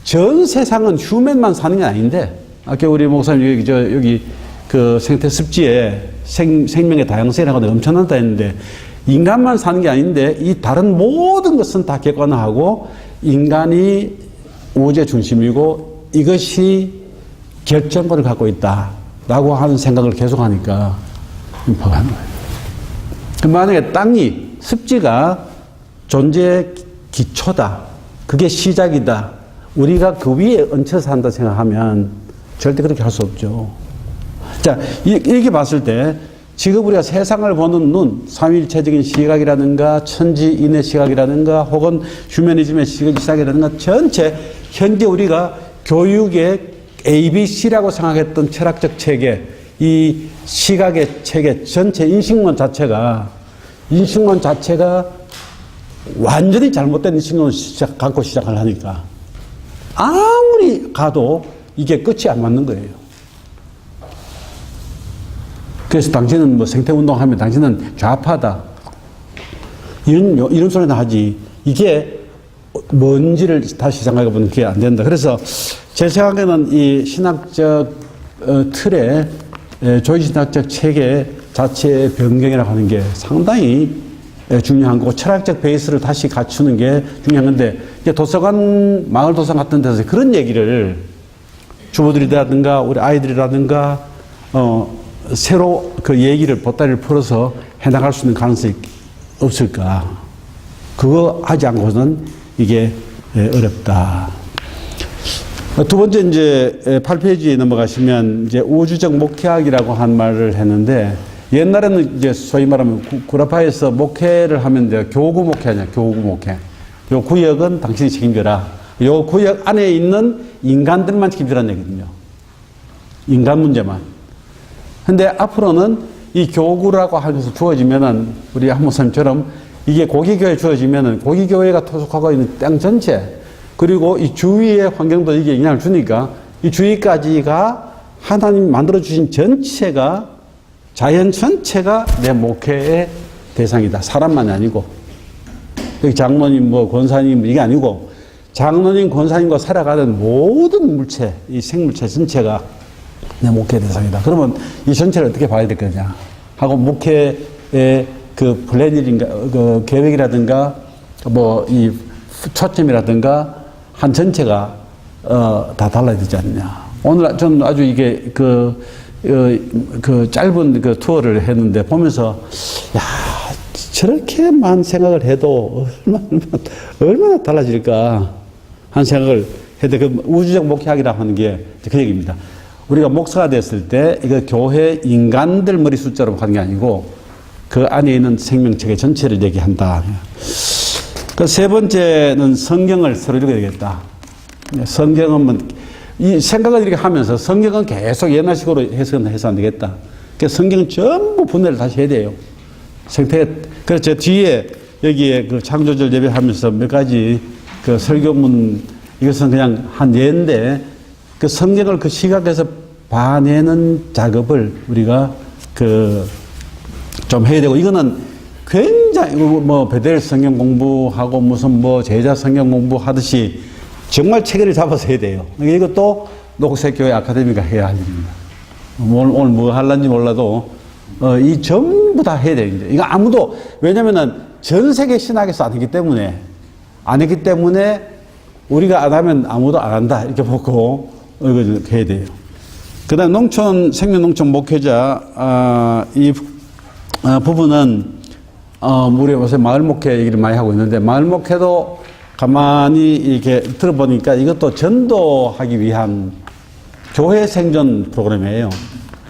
전 세상은 휴먼만 사는 게 아닌데 아까 우리 목사님 여기 그 생태 습지에 생명의 다양성이라고 엄청나다 했는데 인간만 사는 게 아닌데 이 다른 모든 것은 다 객관화하고 인간이 우주의 중심이고 이것이 결정권을 갖고 있다라고 하는 생각을 계속하니까 임박한 거예요. 만약에 땅이 습지가 존재의 기초다. 그게 시작이다. 우리가 그 위에 얹혀서 한다 생각하면 절대 그렇게 할 수 없죠. 자, 이렇게 봤을 때 지금 우리가 세상을 보는 눈, 삼위일체적인 시각이라든가 천지인의 시각이라든가 혹은 휴머니즘의 시각이라든가 전체 현재 우리가 교육의 ABC라고 생각했던 철학적 체계, 이 시각의 체계 전체 인식론 자체가 완전히 잘못된 인식론을 갖고 시작을 하니까 아무리 가도 이게 끝이 안 맞는 거예요. 그래서 당신은 뭐 생태운동 하면 당신은 좌파다. 이런 소리나 하지. 이게 뭔지를 다시 생각해보면 그게 안 된다. 그래서 제 생각에는 이 신학적 틀에 조직신학적 체계 자체의 변경이라고 하는 게 상당히 중요한 거고 철학적 베이스를 다시 갖추는 게 중요한 건데 도서관, 마을 도서관 같은 데서 그런 얘기를 주부들이라든가 우리 아이들이라든가 새로 그 얘기를 보따리를 풀어서 해나갈 수 있는 가능성이 없을까. 그거 하지 않고서는 이게 어렵다. 두 번째 이제 8페이지에 넘어가시면 이제 우주적 목회학이라고 한 말을 했는데 옛날에는 이제 소위 말하면 구라파에서 목회를 하면 돼요. 교구 목회냐, 교구 목회. 요 구역은 당신이 책임져라. 요 구역 안에 있는 인간들만 책임지라는 얘기거든요. 인간 문제만. 근데 앞으로는 이 교구라고 하면서 주어지면은 우리 한 목사님처럼 이게 고기교회 주어지면은 고기교회가 토속하고 있는 땅 전체 그리고 이 주위의 환경도 이게 영향을 주니까 이 주위까지가 하나님 만들어주신 전체가 자연 전체가 내 목회의 대상이다. 사람만이 아니고. 여기 장로님, 뭐, 권사님, 이게 아니고, 장로님, 권사님과 살아가는 모든 물체, 이 생물체 전체가 내 목회의 대상이다. 그러면 이 전체를 어떻게 봐야 될 거냐. 하고, 목회의 그 플랜이라든가, 그 계획이라든가, 뭐, 이 초점이라든가, 한 전체가, 다 달라야 되지 않느냐. 오늘 저는 아주 이게 그 짧은 그 투어를 했는데 보면서 야 저렇게만 생각을 해도 얼마나 달라질까 한 생각을 해도 그 우주적 목회학이라고 하는 게 그 얘기입니다. 우리가 목사가 됐을 때 이거 교회 인간들 머리 숫자로 하는 게 아니고 그 안에 있는 생명체계 전체를 얘기한다. 그 세 번째는 성경을 서로 읽어야 되겠다. 성경은 이 생각을 이렇게 하면서 성경은 계속 옛날식으로 해서 안 되겠다. 그러니까 성경은 전부 분해를 다시 해야 돼요. 그래서 제 뒤에 여기에 그 창조절 예배하면서 몇 가지 그 설교문 이것은 그냥 한 예인데 그 성경을 그 시각에서 봐내는 작업을 우리가 그 좀 해야 되고 이거는 굉장히 뭐 베델 성경 공부하고 무슨 뭐 제자 성경 공부하듯이 정말 체계를 잡아서 해야 돼요. 이것도 녹색교회 아카데미가 해야 할 일입니다. 오늘 뭐 할란지 몰라도 이 전부 다 해야 돼요. 이거 아무도 왜냐면은 전 세계 신학에서 안 했기 때문에 우리가 안 하면 아무도 안 한다 이렇게 보고 이거 해야 돼요. 그다음 생명농촌 목회자 이 부분은 우리 요새 마을 목회 얘기를 많이 하고 있는데 마을 목회도 가만히 이렇게 들어보니까 이것도 전도하기 위한 교회 생존 프로그램이에요.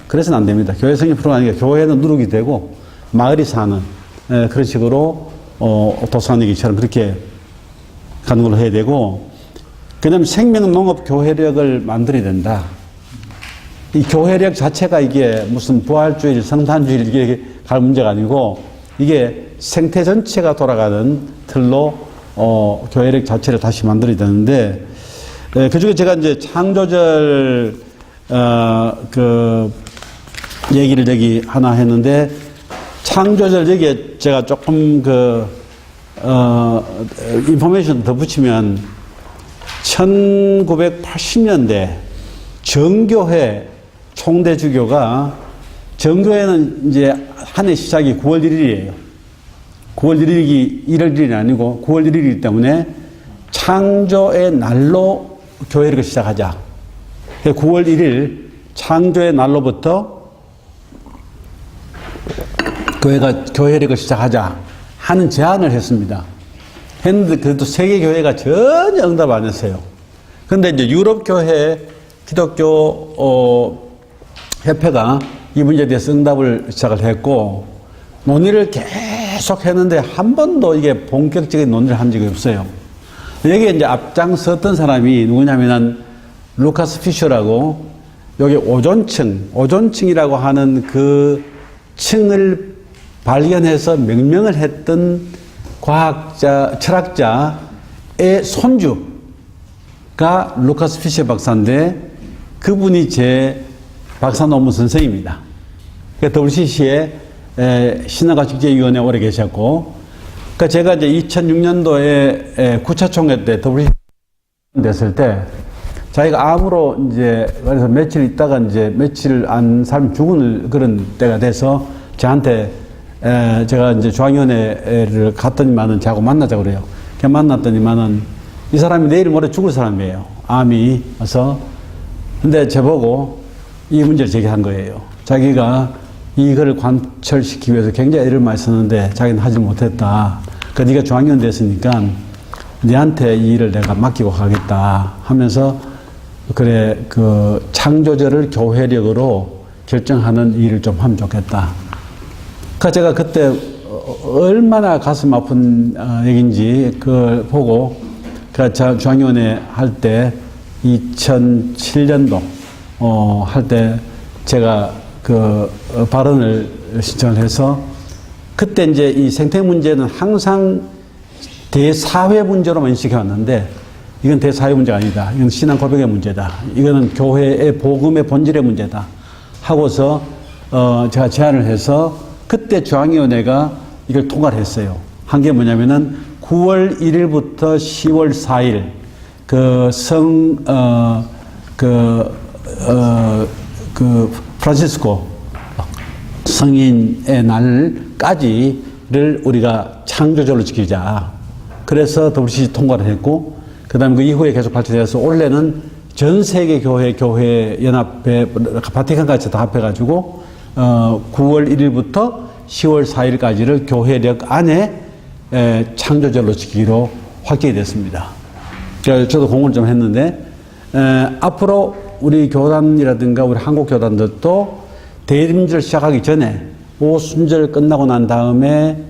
그래서는 안 됩니다. 교회 생존 프로그램이 아니라 교회는 누룩이 되고 마을이 사는 그런 식으로 도산얘기처럼 그렇게 가는 걸로 해야 되고 그다음에 생명농업교회력을 만들어야 된다. 이 교회력 자체가 이게 무슨 부활주일, 성탄주일 이게 갈 문제가 아니고 이게 생태 전체가 돌아가는 틀로 교회력 자체를 다시 만들어야 되는데 그 중에 제가 이제 창조절 그 얘기를 여기 하나 했는데 창조절 여기에 제가 조금 인포메이션 더 붙이면 1980년대 정교회 총대주교가 정교회는 이제 한 해 시작이 9월 1일이에요. 9월 1일이 1월 1일이 아니고 9월 1일이기 때문에 창조의 날로 교회를 시작하자. 9월 1일 창조의 날로부터 교회력을 시작하자 하는 제안을 했습니다. 했는데 그래도 세계 교회가 전혀 응답 안 했어요. 그런데 이제 유럽 교회 기독교 협회가 이 문제에 대해서 응답을 시작을 했고 논의를 계속 했는데 한 번도 이게 본격적인 논의를 한 적이 없어요. 여기에 이제 앞장섰던 사람이 누구냐면은 루카스 피셔라고 여기 오존층이라고 하는 그 층을 발견해서 명명을 했던 과학자, 철학자의 손주가 루카스 피셔 박사인데 그분이 제 박사 논문 선생입니다. WCC의 신화가축제위원회 오래 계셨고, 그러니까 제가 이제 2006년도에 9차 총회 때 WCC 됐을 때 자기가 암으로 이제 그래서 며칠 있다가 이제 며칠 안 살면 죽은 그런 때가 돼서 저한테 제가 이제 중앙위원회를 갔더니만은 저하고 만나자고 그래요. 그냥 만났더니만은 이 사람이 내일 모레 죽을 사람이에요. 암이 와서. 근데 저보고 이 문제를 제기한 거예요. 자기가 이거를 관철시키기 위해서 굉장히 애를 많이 썼는데 자기는 하지 못했다. 그 네가 중앙위원 됐으니까 네한테 이 일을 내가 맡기고 가겠다 하면서 그래 그 창조절을 교회력으로 결정하는 일을 좀 하면 좋겠다. 그러니까 제가 그때 얼마나 가슴 아픈 얘기인지 그걸 보고 그러니까 중앙위원회 할 때 2007년도 할 때 제가 그 발언을 신청을 해서 그때 이제 이 생태 문제는 항상 대사회 문제로만 인식해 왔는데 이건 대사회 문제가 아니다. 이건 신앙 고백의 문제다. 이거는 교회의 복음의 본질의 문제다. 하고서 제가 제안을 해서 그때 중앙위원회가 이걸 통과를 했어요. 한 게 뭐냐면은 9월 1일부터 10월 4일 프란시스코 성인의 날까지를 우리가 창조절로 지키자. 그래서 WCC 통과를 했고, 그 다음에 그 이후에 계속 발전해서 올해는 전 세계 교회 연합회, 바티칸까지 다 합해가지고, 9월 1일부터 10월 4일까지를 교회력 안에 창조절로 지키기로 확정이 됐습니다. 저도 공부를 좀 했는데, 앞으로 우리 교단이라든가 우리 한국 교단들도 대림절 시작하기 전에 오순절 끝나고 난 다음에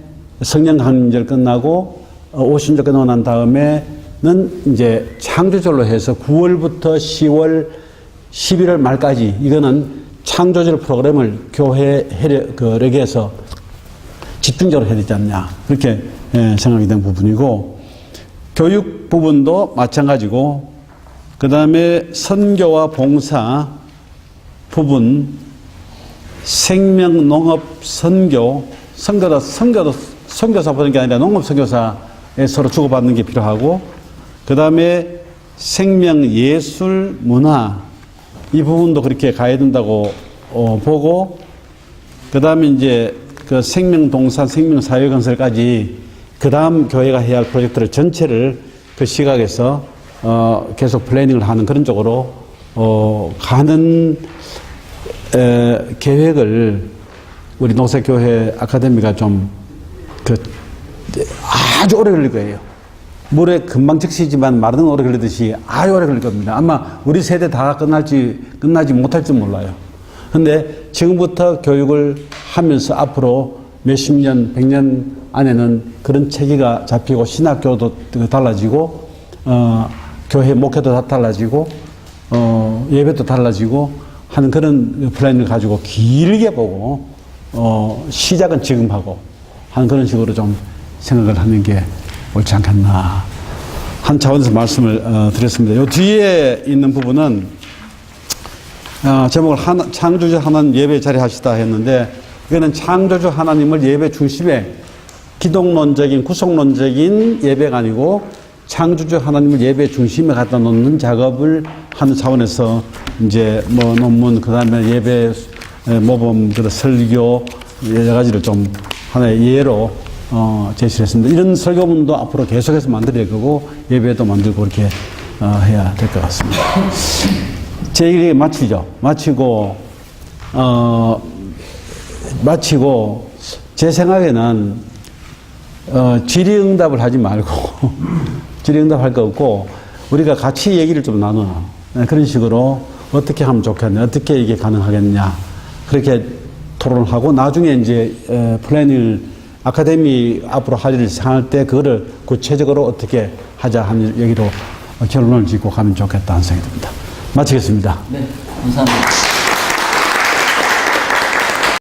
성령 강림절 끝나고 오순절 끝나고 난 다음에는 이제 창조절로 해서 9월부터 10월, 11월 말까지 이거는 창조절 프로그램을 교회 력에서 집중적으로 해야 되지 않냐. 그렇게 생각이 된 부분이고, 교육 부분도 마찬가지고, 그 다음에 선교와 봉사 부분, 생명, 농업, 선교사 보는 게 아니라 농업 선교사에 서로 주고받는 게 필요하고, 그 다음에 생명, 예술, 문화, 이 부분도 그렇게 가야 된다고 보고, 그 다음에 이제 그 생명 동산, 생명 사회 건설까지 그 다음 교회가 해야 할 프로젝트를 전체를 그 시각에서 계속 플래닝을 하는 그런 쪽으로 가는 계획을 우리 농사교회 아카데미가 좀 아주 오래 걸릴 거예요. 물에 금방 적시지만 마르는 오래 걸리듯이 아주 오래 걸릴 겁니다. 아마 우리 세대 다 끝나지 못할지 몰라요. 근데 지금부터 교육을 하면서 앞으로 몇십 년, 100년 안에는 그런 체계가 잡히고 신학교도 달라지고, 교회 목회도 다 달라지고, 예배도 달라지고 하는 그런 플랜을 가지고 길게 보고, 시작은 지금 하고 하는 그런 식으로 좀 생각을 하는 게 옳지 않겠나 한 차원에서 말씀을 드렸습니다. 요 뒤에 있는 부분은 제목을 창조주 하나님 예배 자리 하시다 했는데, 이거는 창조주 하나님을 예배 중심에 기독론적인 구속론적인 예배가 아니고 창조주 하나님을 예배 중심에 갖다 놓는 작업을 하는 차원에서 이제 뭐 논문, 그 다음에 예배 모범, 설교 여러 가지를 좀 하나의 예로 제시를 했습니다. 이런 설교문도 앞으로 계속해서 만들 거고 예배도 만들고 그렇게 해야 될 것 같습니다. 제 얘기 마치죠. 마치고 제 생각에는 질의응답을 하지 말고 질의응답 할 거 없고 우리가 같이 얘기를 좀 나누는 그런 식으로 어떻게 하면 좋겠냐, 어떻게 이게 가능하겠냐 그렇게 토론하고 나중에 이제 플래닝을 아카데미 앞으로 할 일을 생각할 때 그거를 구체적으로 어떻게 하자 하는 얘기로 결론을 짓고 가면 좋겠다는 생각이 듭니다. 마치겠습니다. 네, 감사합니다.